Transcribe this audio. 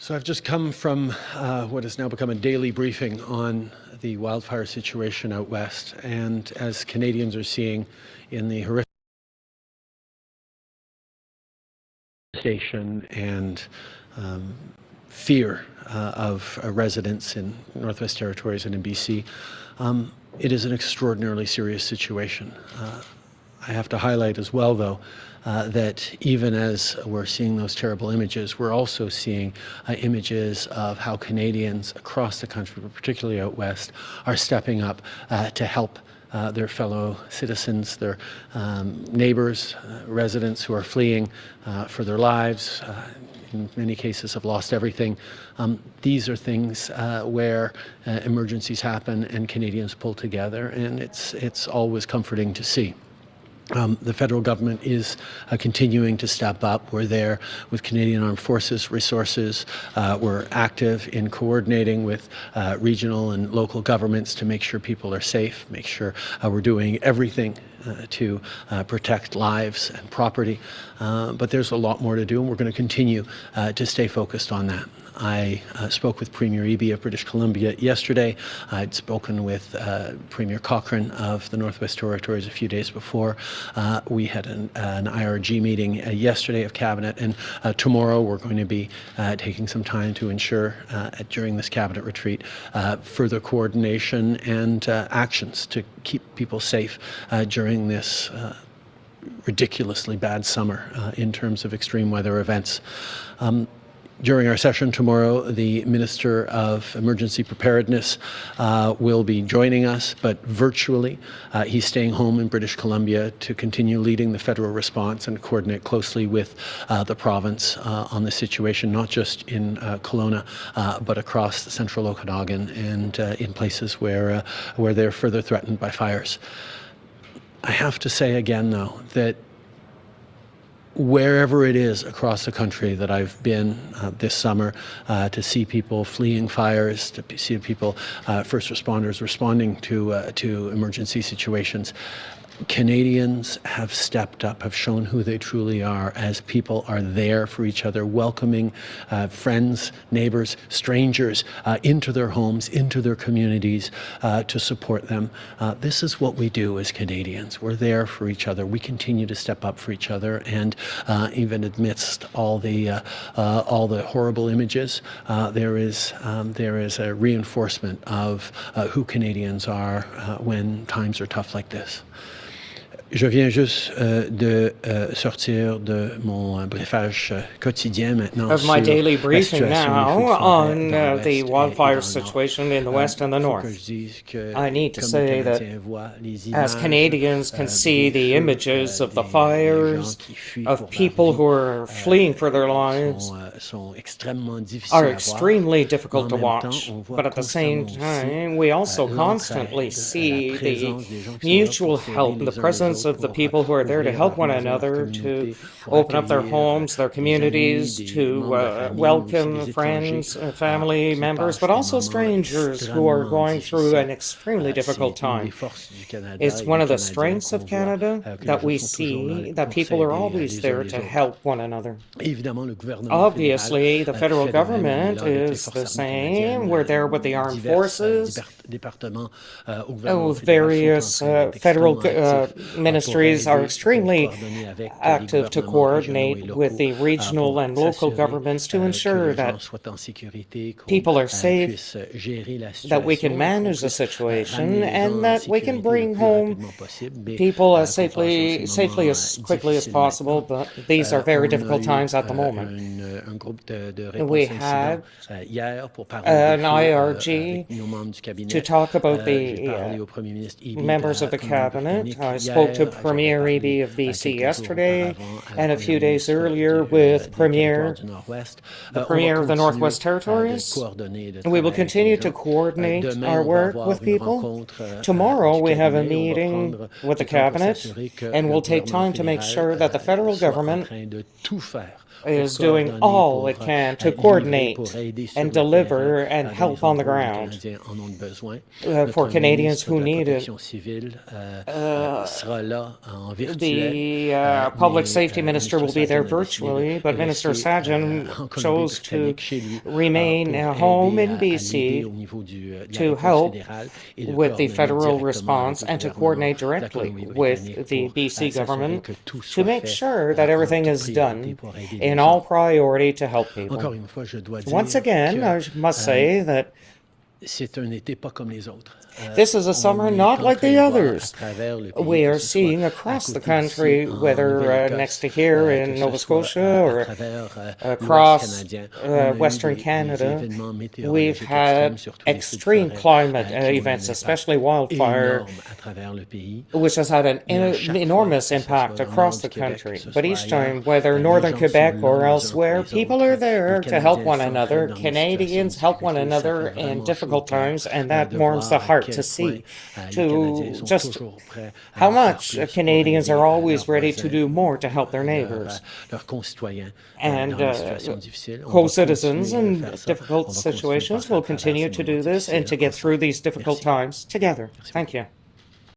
So I've just come from what has now become a daily briefing on the wildfire situation out west, and as Canadians are seeing in the horrific devastation and fear of residents in Northwest Territories and in BC, it is an extraordinarily serious situation. I have to highlight as well, though, that even as we're seeing those terrible images, we're also seeing images of how Canadians across the country, but particularly out west, are stepping up to help their fellow citizens, their neighbors, residents who are fleeing for their lives, in many cases have lost everything. These are things where emergencies happen and Canadians pull together, and it's always comforting to see. The federal government is continuing to step up. We're there with Canadian Armed Forces resources. We're active in coordinating with regional and local governments to make sure people are safe, make sure we're doing everything to protect lives and property. But there's a lot more to do, and we're going to continue to stay focused on that. I spoke with Premier Eby of British Columbia yesterday. I'd spoken with Premier Cochrane of the Northwest Territories a few days before. We had an IRG meeting yesterday of Cabinet, and tomorrow we're going to be taking some time to ensure during this Cabinet retreat further coordination and actions to keep people safe during this ridiculously bad summer in terms of extreme weather events. During our session tomorrow, the Minister of Emergency Preparedness will be joining us, but virtually. He's staying home in British Columbia to continue leading the federal response and coordinate closely with the province on the situation, not just in Kelowna, but across the central Okanagan and in places where they're further threatened by fires. I have to say again, though, that wherever it is across the country that I've been this summer, to see people fleeing fires, to see people, first responders responding to emergency situations, Canadians have stepped up, have shown who they truly are as people are there for each other, welcoming friends, neighbors, strangers into their homes, into their communities to support them. This is what we do as Canadians. We're there for each other. We continue to step up for each other, and even amidst all the horrible images, there is a reinforcement of who Canadians are when times are tough like this. Je viens juste de sortir de mon briefage quotidien maintenant. Of my daily briefing now on the wildfire situation in the West and the North. I need to say that as Canadians can see the images of the fires, of people who are fleeing for their lives, are extremely difficult to watch. But at the same time, we also constantly see the mutual help and the presence of the people who are there to help one another, to open up their homes, their communities, to welcome friends, family members, but also strangers who are going through an extremely difficult time. It's one of the strengths of Canada that we see that people are always there to help one another. Obviously, the federal government is the same. We're there with the armed forces, various federal ministries are extremely active to coordinate with the regional and local governments to ensure that people are safe, that we can manage the situation, and that we can bring home people as safely as quickly as possible. But these are very difficult times at the moment. We had an IRG to talk about the members of the cabinet. I spoke to Premier Eby of BC yesterday, and a few days earlier with the Premier of the Northwest Territories. We will continue to coordinate our work with people. Tomorrow we have a meeting with the Cabinet, and we'll take time to make sure that the federal government is doing all it can to coordinate and deliver and help on the ground for Canadians who need it. The Public Safety Minister will be there virtually, but Minister Sajjan chose to remain home in BC to help with the federal response and to coordinate directly with the BC government to make sure that everything is done in all priority to help people. Once again, I must say that this is a summer not like the others. We are seeing across the country, whether next to here in Nova Scotia or across Western Canada, we've had extreme climate events, especially wildfire, which has had an enormous impact across the country. But each time, whether Northern Quebec or elsewhere, people are there to help one another. Canadians help one another in difficult times, and that warms the heart to see, to just how much Canadians are always ready to do more to help their neighbors and co-citizens in difficult situations. Will continue to do this and to get through these difficult times together. Thank you.